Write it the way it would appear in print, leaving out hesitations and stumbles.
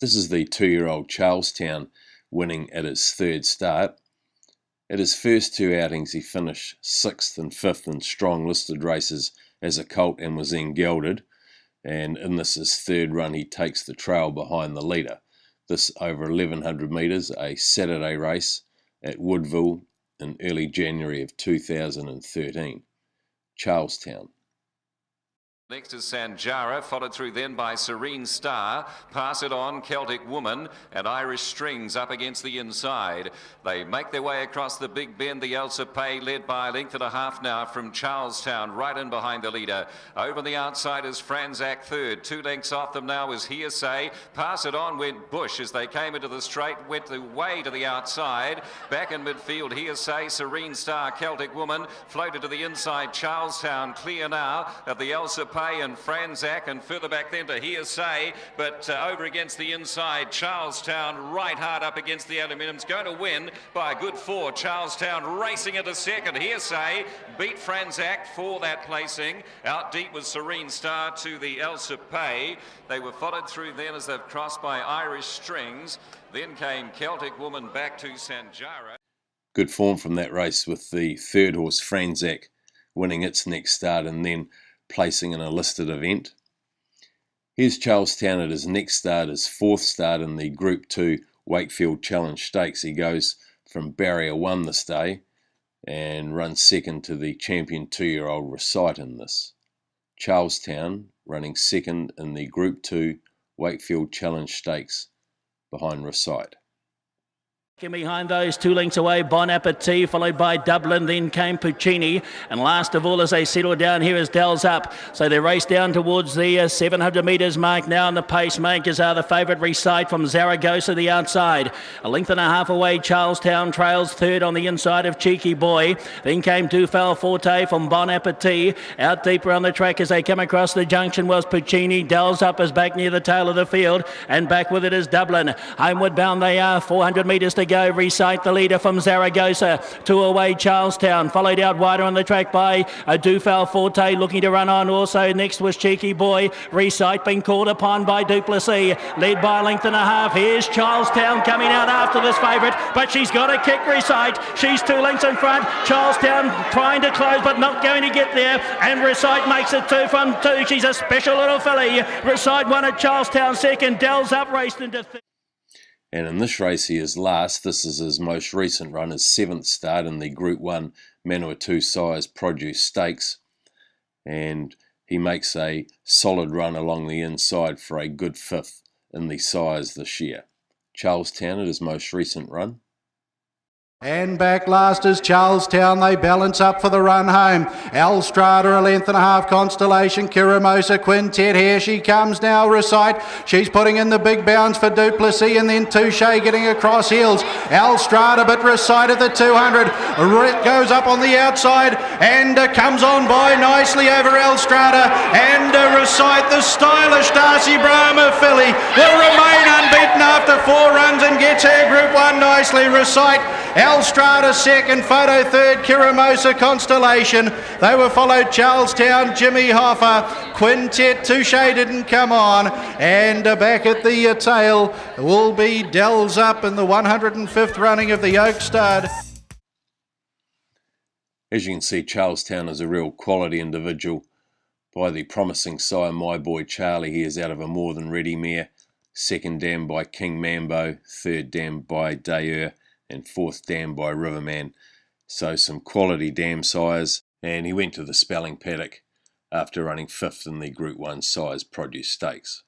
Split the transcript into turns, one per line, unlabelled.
This is the 2-year-old Charlestown winning at his third start. At his first two outings he finished 6th and 5th in strong listed races as a colt and was then gelded, and in this his third run he takes the trail behind the leader. This over 1100 metres, a Saturday race at Woodville in early January of 2013. Charlestown.
Next is Sanjara, followed through then by Serene Star. Pass it on, Celtic Woman, and Irish Strings up against the inside. They make their way across the big bend. The Elsa Pay led by a length and a half now from Charlestown, right in behind the leader. Over the outside is Franzak third. 2 lengths off them now is Hearsay. Pass it on went Bush as they came into the straight, went the way to the outside. Back in midfield, Hearsay, Serene Star, Celtic Woman, floated to the inside. Charlestown clear now of the Elsa Pay and Franzak, and further back then to Hearsay, but over against the inside, Charlestown right hard up against the aluminium's going to win by a good 4. Charlestown racing into second. Hearsay beat Franzak for that placing. Out deep was Serene Star to the Elsa Pay. They were followed through then as they've crossed by Irish Strings. Then came Celtic Woman back to Sanjara.
Good form from that race, with the third horse Franzak winning its next start and then placing in a listed event. Here's Charlestown at his next start, his 4th start in the Group 2 Wakefield Challenge Stakes. He goes from barrier 1 this day and runs second to the champion 2-year-old Recite in this. Charlestown running second in the Group 2 Wakefield Challenge Stakes behind Recite.
Behind those, 2 lengths away, Bon Appetit, followed by Dublin, then came Puccini, and last of all as they settle down here is Dells Up. So they race down towards the 700 metres mark now, and the pacemakers are the favourite Recite from Zaragoza the outside. A length and a half away, Charlestown trails third on the inside of Cheeky Boy. Then came Dufal Forte from Bon Appetit. Out deeper on the track as they come across the junction was Puccini. Dells Up is back near the tail of the field, and back with it is Dublin. Homeward bound they are, 400 metres to go. Recite the leader from Zaragoza. 2 away, Charlestown, followed out wider on the track by Dufal Forte, looking to run on. Also next was Cheeky Boy. Recite being called upon by Duplessis, led by a length and a half. Here's Charlestown coming out after this favourite, but she's got to kick Recite. She's 2 lengths in front. Charlestown trying to close but not going to get there, and Recite makes it 2 from 2. She's a special little filly. Recite won at Charlestown second. Dells Up raced into third.
And in this race he is last. This is his most recent run, his 7th start in the Group 1 Manawatu Sires Produce Stakes. And he makes a solid run along the inside for a good 5th in the Sires this year. Charlestown at his most recent run.
And back last is Charlestown. They balance up for the run home. Alstrada a length and a half. Constellation, Kiramosa, Quintet. Here she comes now, Recite. She's putting in the big bounds for Duplessis, and then Touche getting across heels. Alstrada, but Recite at the 200. It goes up on the outside and comes on by nicely over Alstrada. And Recite, the stylish Darcy Brahma filly, will remain unbeaten after 4 runs and gets her Group 1 nicely. Recite, Alstrada second, Photo third, Kiramosa, Constellation. They were followed Charlestown, Jimmy Hoffa, Quintet, Touche didn't come on, and back at the tail will be Dells Up in the 105th running of the Oak Stud.
As you can see, Charlestown is a real quality individual. By the promising sire My Boy Charlie, he is out of a more than ready mare. 2nd dam by King Mambo, 3rd dam by Dayer, and 4th dam by Riverman. So some quality dam sires, and he went to the Spelling Paddock after running 5th in the Group 1 Sires Produce Stakes.